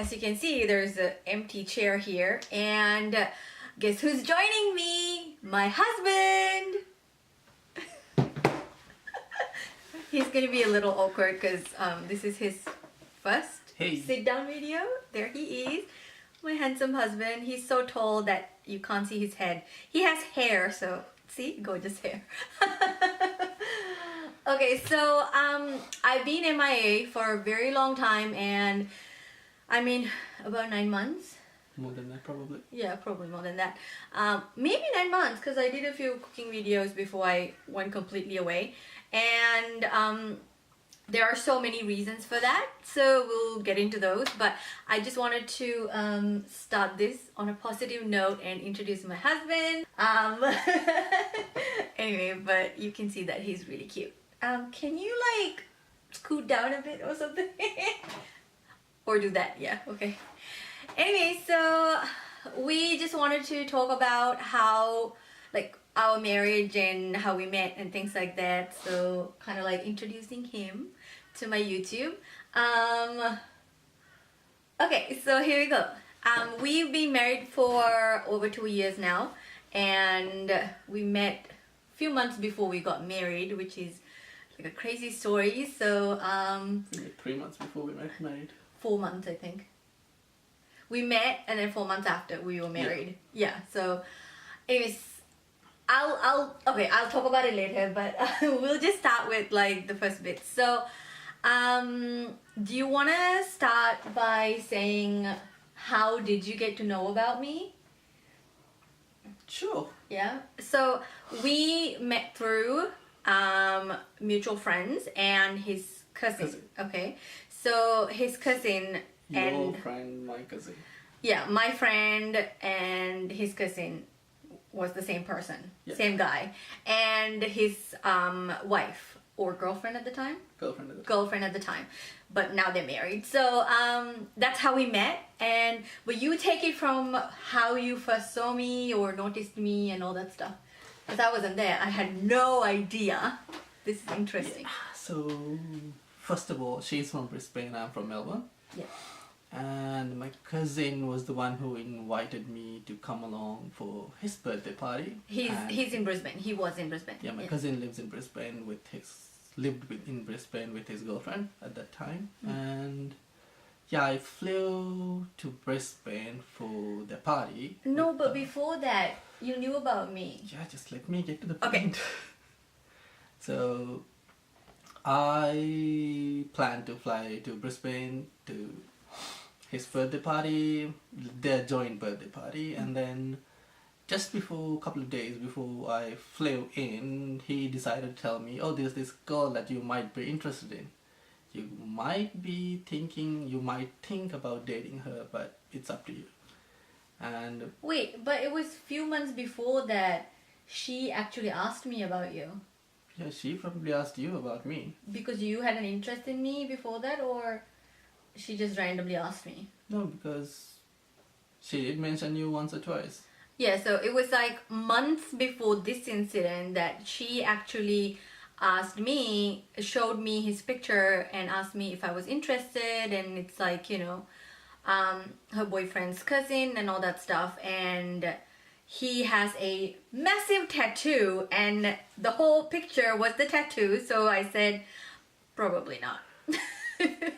as you can see, there's an empty chair here, and guess who's joining me? My husband. He's gonna be a little awkward because this is his first sit-down video. There he is, my handsome husband. He's so tall that you can't see his head. He has hair, so see, gorgeous hair. Okay, so I've been MIA for a very long time, and I mean about 9 months. More than that, probably. Yeah, probably more than that. Maybe 9 months, because I did a few cooking videos before I went completely away. And there are so many reasons for that, so we'll get into those. But I just wanted to start this on a positive note and introduce my husband. Anyway, but you can see that he's really cute. Can you like scoot down a bit or something? Or do that, yeah, okay. Anyway, so we just wanted to talk about how, like, our marriage and how we met and things like that. So kind of like introducing him to my YouTube. Okay, so here we go. We've been married for over 2 years now, and we met a few months before we got married, which is like a crazy story. So 3 months before we got married. 4 months, I think. We met, and then 4 months after we were married. Yeah. So, anyways, I'll talk about it later, but we'll just start with like the first bit. So, do you want to start by saying how did you get to know about me? Sure. Yeah. So we met through mutual friends and his cousin. Okay. So his cousin. Your friend, my cousin. Yeah, my friend and his cousin was the same person, same guy, and his wife or girlfriend at the time. Girlfriend at the time, but now they're married. So that's how we met. And but you take it from how you first saw me or noticed me and all that stuff, because I wasn't there. I had no idea. This is interesting. Yeah. So first of all, she's from Brisbane. I'm from Melbourne. Yeah. And my cousin was the one who invited me to come along for his birthday party. He's in Brisbane. He was in Brisbane. Yeah, my cousin lives in Brisbane in Brisbane with his girlfriend at that time. And yeah, I flew to Brisbane for the party. No, but before that, you knew about me. Yeah, just let me get to the point. Okay. So I planned to fly to Brisbane to his birthday party, their joint birthday party, and then just before a couple of days before I flew in, he decided to tell me, oh, there's this girl that you might be interested in. You might think about dating her, but it's up to you. And wait, but it was few months before that she actually asked me about you. Yeah, she probably asked you about me. Because you had an interest in me before that, or she just randomly asked me? No, because she did mention you once or twice. Yeah, so it was like months before this incident that she actually asked me, showed me his picture and asked me if I was interested, and it's like, you know, her boyfriend's cousin and all that stuff, and he has a massive tattoo, and the whole picture was the tattoo, so I said, probably not.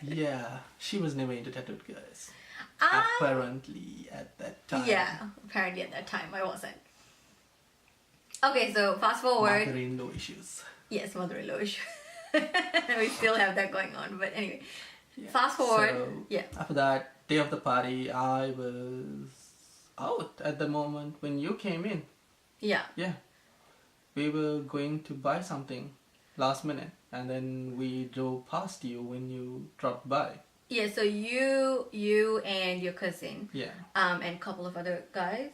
Yeah, she was never into tattooed guys. Apparently at that time. Yeah, apparently at that time I wasn't. Okay, so fast forward. Mother-in-law issues. Yes, mother-in-law issues. We still have that going on, but anyway. Yeah. Fast forward. So, yeah. After that day of the party, I was out at the moment when you came in. Yeah. Yeah. We were going to buy something last minute, and then we drove past you when you dropped by. Yeah, so you and your cousin. Yeah. And a couple of other guys.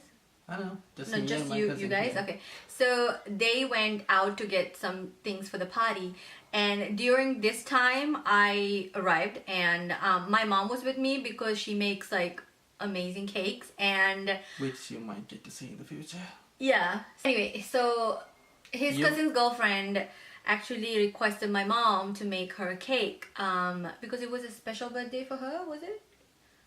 I know. Just you guys? Yeah. Okay. So they went out to get some things for the party, and during this time I arrived, and my mom was with me because she makes like amazing cakes, and which you might get to see in the future. Yeah. Anyway, so his cousin's girlfriend actually requested my mom to make her a cake because it was a special birthday for her, was it?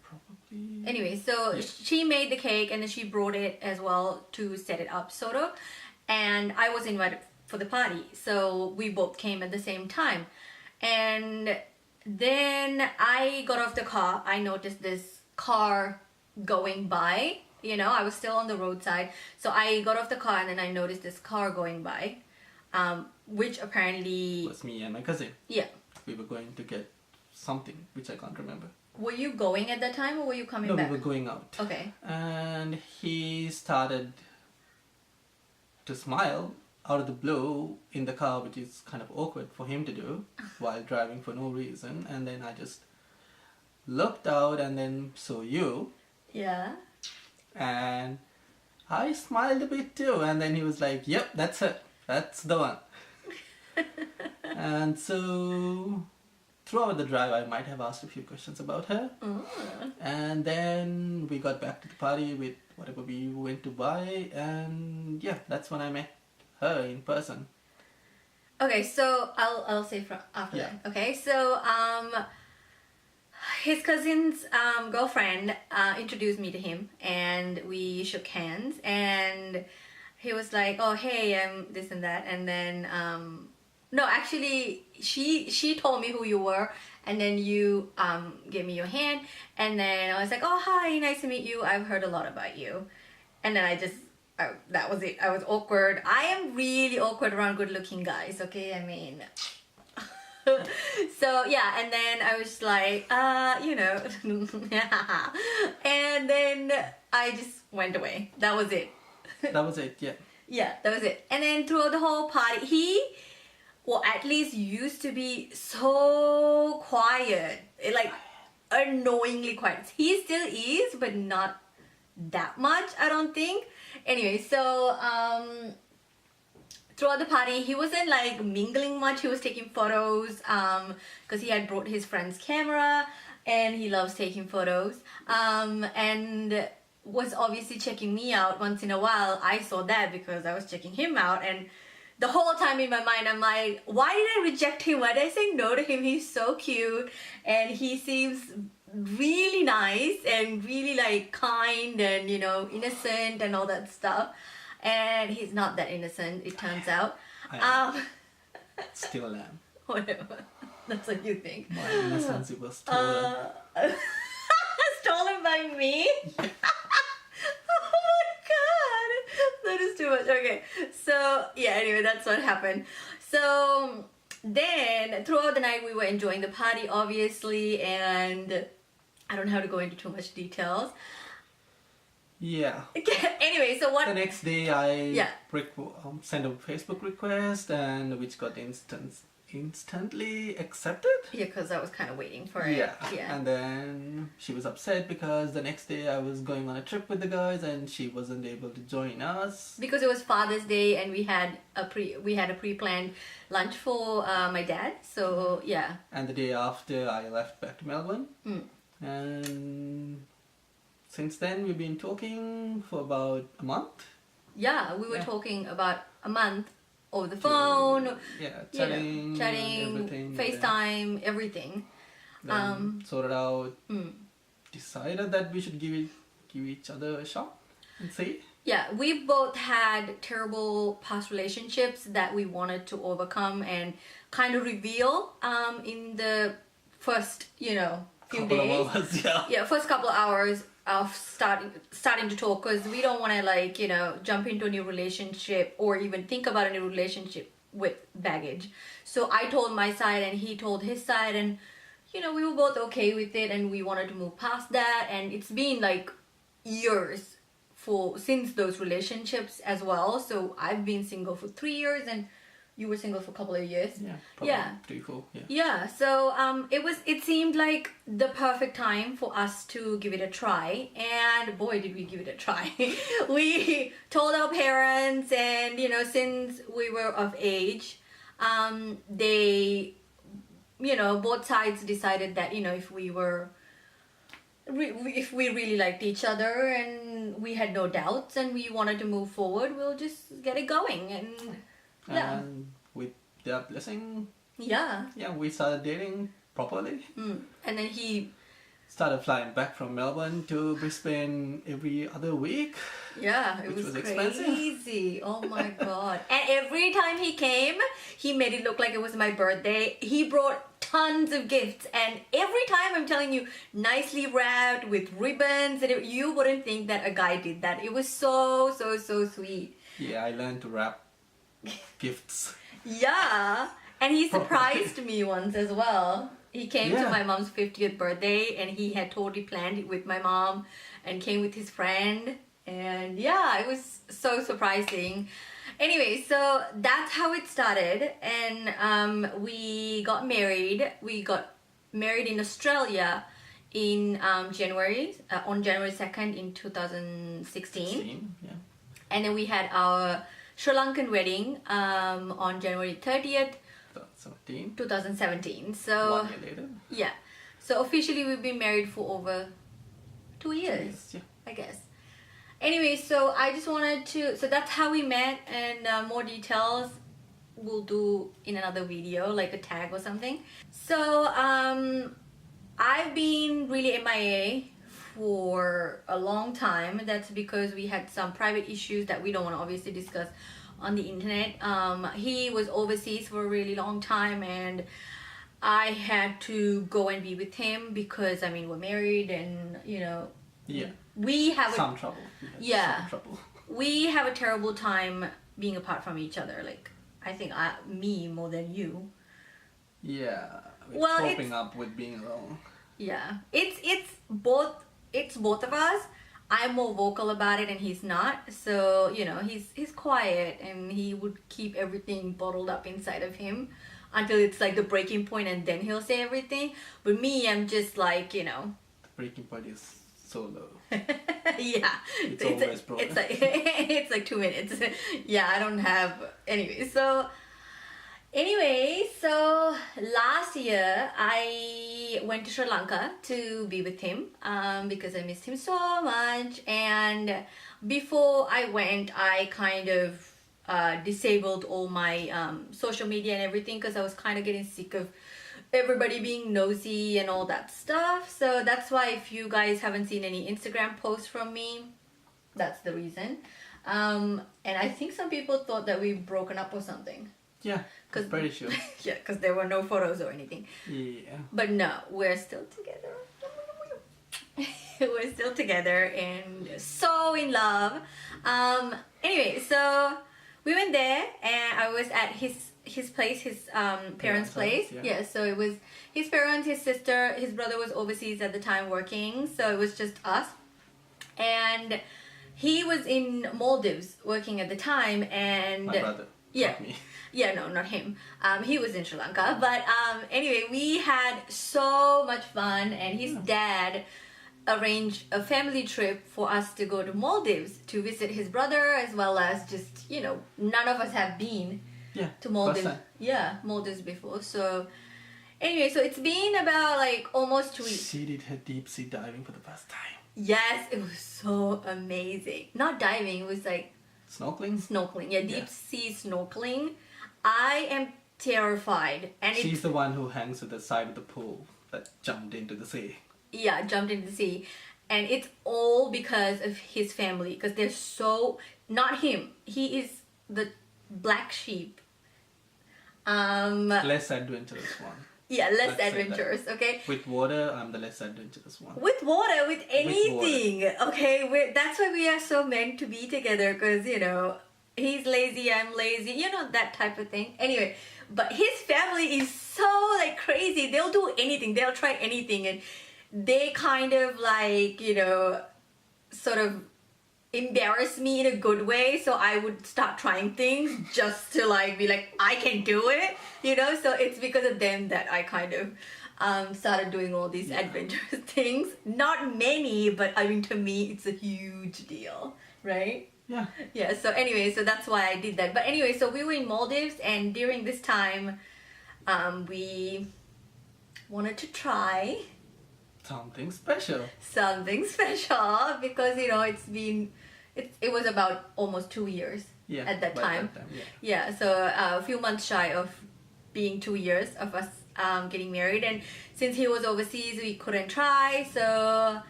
Probably. Anyway, so she made the cake and then she brought it as well to set it up, sort of. And I was invited for the party, so we both came at the same time. And then I got off the car. I noticed this car going by. You know, I was still on the roadside, so I got off the car and then I noticed this car going by, which apparently was me and my cousin. Yeah. We were going to get something, which I can't remember. Were you going at that time or were you coming back? No, we were going out. Okay. And he started to smile out of the blue in the car, which is kind of awkward for him to do while driving for no reason. And then I just looked out and then saw you. Yeah. And I smiled a bit too. And then he was like, yep, that's it. That's the one. And so throughout the drive, I might have asked a few questions about her. And then we got back to the party with whatever we went to buy. And yeah, that's when I met her in person. Okay, so I'll say from after that. Okay, so his cousin's girlfriend introduced me to him, and we shook hands, and he was like, "Oh, hey, I'm this and that," and then no, actually, she told me who you were, and then you gave me your hand, and then I was like, "Oh, hi, nice to meet you. I've heard a lot about you," and then that was it. I was awkward. I am really awkward around good-looking guys. Okay, I mean. So yeah, and then I was like, you know, and then I just went away. That was it. That was it, yeah. Yeah, that was it. And then throughout the whole party, he, well, at least used to be so quiet, like annoyingly quiet. He still is, but not that much, I don't think. Anyway, so throughout the party, he wasn't like mingling much. He was taking photos because he had brought his friend's camera and he loves taking photos, and was obviously checking me out once in a while. I saw that because I was checking him out, and the whole time in my mind I'm like, why did I reject him? Why did I say no to him? He's so cute and he seems really nice and really like kind and, you know, innocent and all that stuff. And he's not that innocent, it turns out. Still am. Whatever. That's what you think. My innocence was stolen. Stolen by me? Oh my god! That is too much. Okay. So, yeah, anyway, that's what happened. So, then, throughout the night, we were enjoying the party, obviously, and I don't have to go into too much details. Yeah. Anyway, so what? The next day I sent a Facebook request, and which got instantly accepted. Yeah, because I was kind of waiting for it. Yeah. And then she was upset because the next day I was going on a trip with the guys, and she wasn't able to join us because it was Father's Day, and we had a pre-planned lunch for my dad. So yeah. And the day after, I left back to Melbourne, and since then, we've been talking for about a month. Yeah, we were talking about a month over the phone. Chatting, everything, FaceTime, everything. Then sorted out. Decided that we should give each other a shot and see. Yeah, we both had terrible past relationships that we wanted to overcome and kind of reveal in the first, few days. First couple of hours of starting to talk, because we don't want to jump into a new relationship or even think about a new relationship with baggage. So I told my side and he told his side, and we were both okay with it, and we wanted to move past that. And it's been like years since those relationships as well. So I've been single for 3 years and you were single for a couple of years. Probably 3, 4. So it seemed like the perfect time for us to give it a try, and boy did we give it a try. We told our parents, and since we were of age, they both sides decided that if we really liked each other and we had no doubts and we wanted to move forward, we'll just get it going. And with their blessing, we started dating properly. And then he started flying back from Melbourne to Brisbane every other week. Yeah, it was expensive. Crazy. Oh my god. And every time he came, he made it look like it was my birthday. He brought tons of gifts, and every time, I'm telling you, nicely wrapped with ribbons, and you wouldn't think that a guy did that. It was so sweet. Yeah, I learned to wrap gifts. Yeah, and he surprised me once as well. He came to my mom's 50th birthday, and he had totally planned it with my mom and came with his friend. And yeah, it was so surprising. Anyway, so that's how it started. And we got married. We got married in Australia in January, on January 2nd in 2016. Yeah. And then we had our Sri Lankan wedding on January 30th. 2017. So 1 year later. Yeah. So officially we've been married for over 2 years. Yeah. I guess. Anyway, so I just wanted to, so that's how we met, and more details we'll do in another video, like a tag or something. So I've been really MIA for a long time. That's because we had some private issues that we don't want to obviously discuss on the internet. He was overseas for a really long time, and I had to go and be with him because, I mean, we're married, and you know, we have some trouble. Yeah, some trouble. We have a terrible time being apart from each other. Like, I think me more than you. Yeah, well, coping up with being alone. Yeah, it's both of us. I'm more vocal about it and he's not. So, you know, he's quiet, and he would keep everything bottled up inside of him until it's like the breaking point, and then he'll say everything. But me, I'm just like, you know. The breaking point is so low. Yeah. It's always broken. It's like, it's like 2 minutes. Yeah, I don't have... Anyway, so last year I went to Sri Lanka to be with him because I missed him so much. And before I went, I kind of disabled all my social media and everything because I was kind of getting sick of everybody being nosy and all that stuff. So that's why if you guys haven't seen any Instagram posts from me, that's the reason. And I think some people thought that we've broken up or something. Yeah, I'm pretty sure. Yeah, because there were no photos or anything. Yeah. But no, we're still together. We're still together and so in love. Anyway, so we went there, and I was at his place, his parents' place. Yeah, so it was his parents, his sister, his brother was overseas at the time working, so it was just us. And he was in Maldives working at the time, and my brother. Yeah. Not me. Yeah, no, not him. He was in Sri Lanka. But anyway, we had so much fun, and his dad arranged a family trip for us to go to Maldives to visit his brother, as well as just, you know, none of us have been to Maldives. Yeah, Maldives before. So anyway, so it's been about like almost 2 weeks. She did her deep sea diving for the first time. Yes, it was so amazing. Not diving, it was like snorkeling. Yeah, deep sea snorkeling. I am terrified, and she's the one who hangs at the side of the pool that jumped into the sea. Yeah, jumped into the sea, and it's all because of his family, because they're so, not him, he is the black sheep. Less adventurous one. Yeah, less adventurous. Okay, with water, I'm the less adventurous one. With water, with anything. With water. Okay, that's why we are so meant to be together, because, you know, he's lazy, I'm lazy, you know, that type of thing. Anyway, but his family is so like crazy. They'll do anything, they'll try anything, and they kind of like, you know, sort of embarrass me in a good way. So I would start trying things just to like be like, I can do it, you know. So it's because of them that I kind of started doing all these adventurous things. Not many, but I mean, to me it's a huge deal, right? Yeah, so anyway, so that's why I did that. But anyway, so we were in Maldives, and during this time we wanted to try something special because, you know, it was about almost 2 years at that time. So a few months shy of being 2 years of us getting married, and since he was overseas, we couldn't try. So,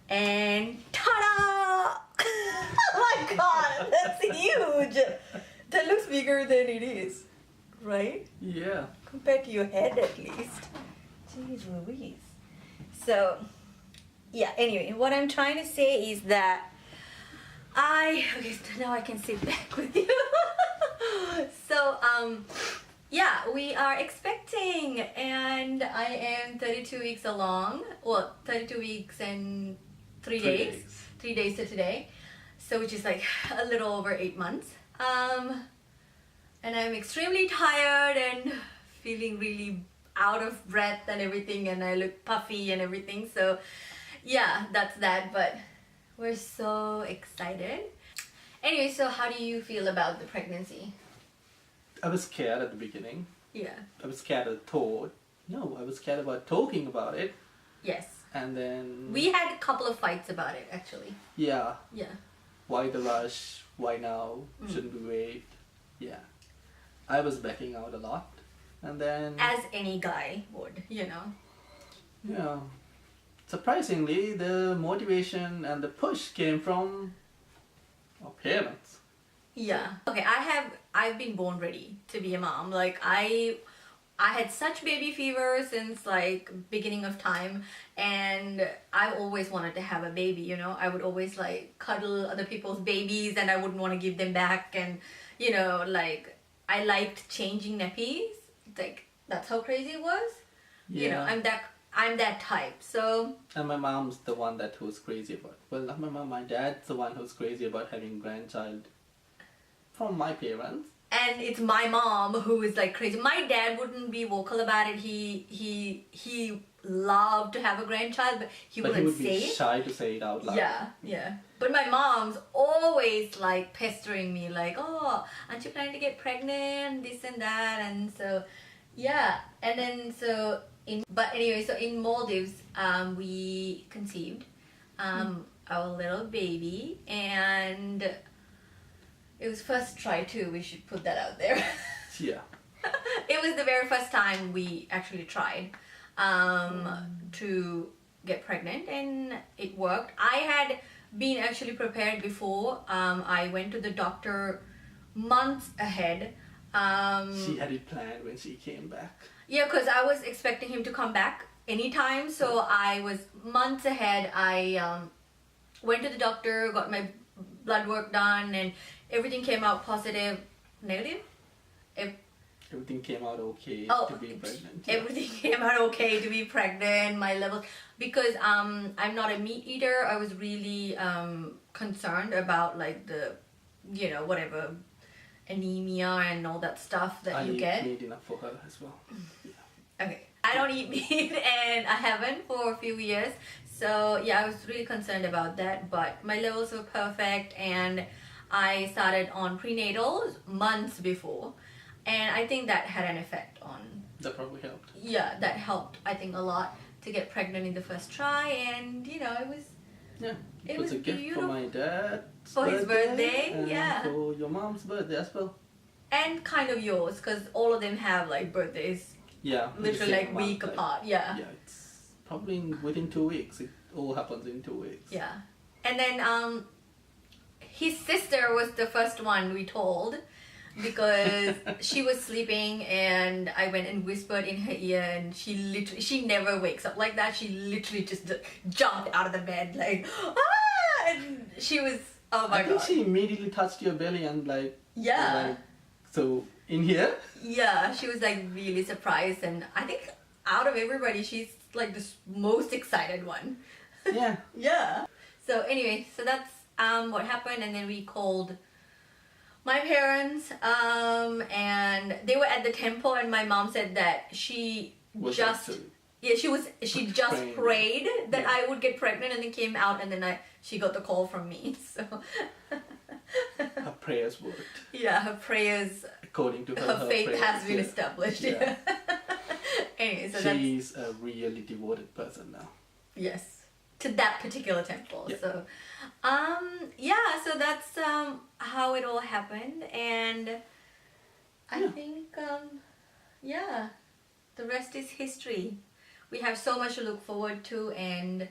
and ta-da! Oh my God, that's huge. That looks bigger than it is, right? Yeah. Compared to your head, at least. Jeez Louise. So, yeah. Anyway, what I'm trying to say is that okay, so now I can sit back with you. So, yeah, we are expecting, and I am 32 weeks along. Well, 32 weeks and 3 days. 3 days to today. So, which is like a little over 8 months. And I'm extremely tired and feeling really out of breath and everything, and I look puffy and everything. So, yeah, that's that. But we're so excited. Anyway, so how do you feel about the pregnancy? I was scared at the beginning. Yeah. I was scared of the thought. No, I was scared about talking about it. Yes. And then... we had a couple of fights about it, actually. Yeah. Yeah. Why the rush? Why now? Shouldn't we wait? Yeah. I was backing out a lot. And then... as any guy would, you know. Yeah. Surprisingly, the motivation and the push came from our parents. Yeah. Okay, I've been born ready to be a mom. Like I had such baby fever since like beginning of time, and I always wanted to have a baby, you know. I would always like cuddle other people's babies, and I wouldn't want to give them back, and you know, like I liked changing nappies. Like that's how crazy it was. Yeah. You know, I'm that type. So. And my mom's the one who's crazy about. Well, not my mom. My dad's the one who's crazy about having grandchild. From my parents. And it's my mom who is like crazy. My dad wouldn't be vocal about it. He loved to have a grandchild, but he wouldn't would say it. Be shy to say it out loud. Yeah, yeah. But my mom's always like pestering me, like, "Oh, aren't you planning to get pregnant? This and that." And so, yeah. And then so but anyway, so in Maldives, we conceived our little baby, and it was first try too. We should put that out there. Yeah. It was the very first time we actually tried to get pregnant, and it worked. I had been actually prepared before. I went to the doctor months ahead. She had it planned when she came back. Yeah, because I was expecting him to come back anytime. So I was months ahead. I went to the doctor, got my blood work done, and everything came out positive. Negative? Everything came out okay to be pregnant. Yeah. Everything came out okay to be pregnant. My levels, because I'm not a meat eater, I was really concerned about like the, you know, whatever anemia and all that stuff that you get. I eat meat enough for her as well. Yeah. Okay. I don't eat meat, and I haven't for a few years. So yeah, I was really concerned about that, but my levels were perfect, and I started on prenatal months before, and I think that had an effect on... that probably helped. Yeah, that helped, I think, a lot to get pregnant in the first try, and you know, it was... Yeah, it was a gift beautiful. for my dad. For his birthday, and yeah. for your mom's birthday as well. And kind of yours, because all of them have like birthdays. Yeah. Literally like week apart, yeah. Yeah, it's probably within 2 weeks. It all happens in 2 weeks. Yeah. And then his sister was the first one we told, because she was sleeping, and I went and whispered in her ear, and she never wakes up like that. She literally just jumped out of the bed like, ah! And she was, oh my God. I think she immediately touched your belly and like... Yeah. Like, so, in here? Yeah, she was like really surprised, and I think out of everybody, she's like the most excited one. Yeah. Yeah. So anyway, so that's what happened, and then we called my parents, and they were at the temple, and my mom said that she just prayed that I would get pregnant, and then came out, and then she got the call from me. So her prayers worked. Yeah, her prayers. According to her faith prayers, has been established. Yeah. Anyway, so she's a really devoted person now. Yes. To that particular temple. Yeah. So so that's how it all happened, and I think the rest is history. We have so much to look forward to, and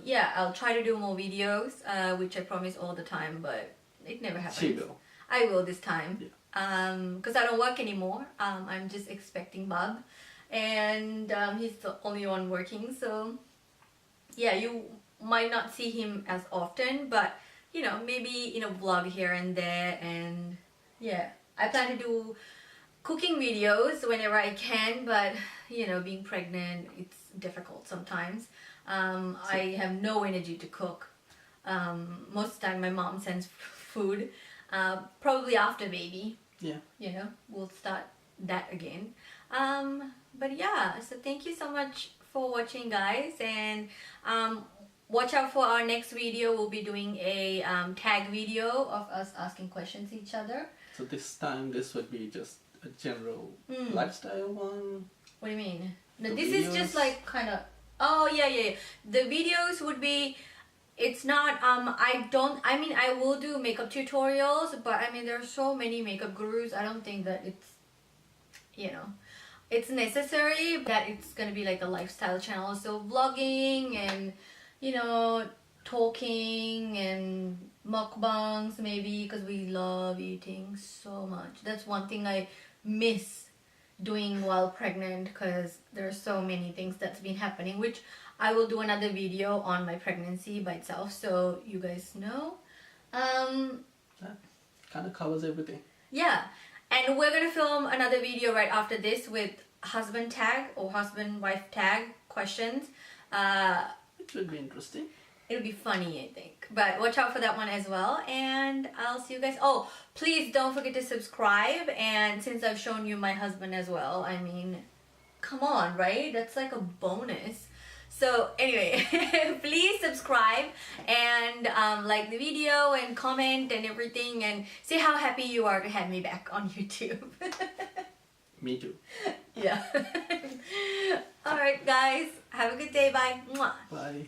yeah, I'll try to do more videos, which I promise all the time, but it never happens. She will. I will this time. Yeah. Because I don't work anymore. I'm just expecting Bob, and he's the only one working, so yeah, you might not see him as often, but you know, maybe in a vlog here and there. And yeah, I plan to do cooking videos whenever I can, but you know, being pregnant, it's difficult sometimes. I have no energy to cook. Most of the time my mom sends food, probably after baby. Yeah. You know, we'll start that again. But yeah, so thank you so much for watching, guys, and watch out for our next video. We'll be doing a tag video of us asking questions each other. So this time this would be just a general lifestyle one. What do you mean? No, The this videos? is just like kind of, oh yeah. The videos would be, it's not, I mean, I will do makeup tutorials, but I mean, there are so many makeup gurus. I don't think that it's, you know, it's necessary that it's gonna be like a lifestyle channel. So vlogging and, you know, talking and mukbangs maybe, because we love eating so much. That's one thing I miss doing while pregnant, because there are so many things that's been happening, which I will do another video on my pregnancy by itself, so you guys know. That kind of covers everything. Yeah, and we're gonna film another video right after this with husband tag or husband wife tag questions. It would be interesting. It'll be funny, I think. But watch out for that one as well. And I'll see you guys. Oh, please don't forget to subscribe. And since I've shown you my husband as well, I mean, come on, right? That's like a bonus. So anyway, please subscribe and like the video and comment and everything. And say how happy you are to have me back on YouTube. Me too. Yeah. Alright, guys. Have a good day. Bye. Mwah. Bye.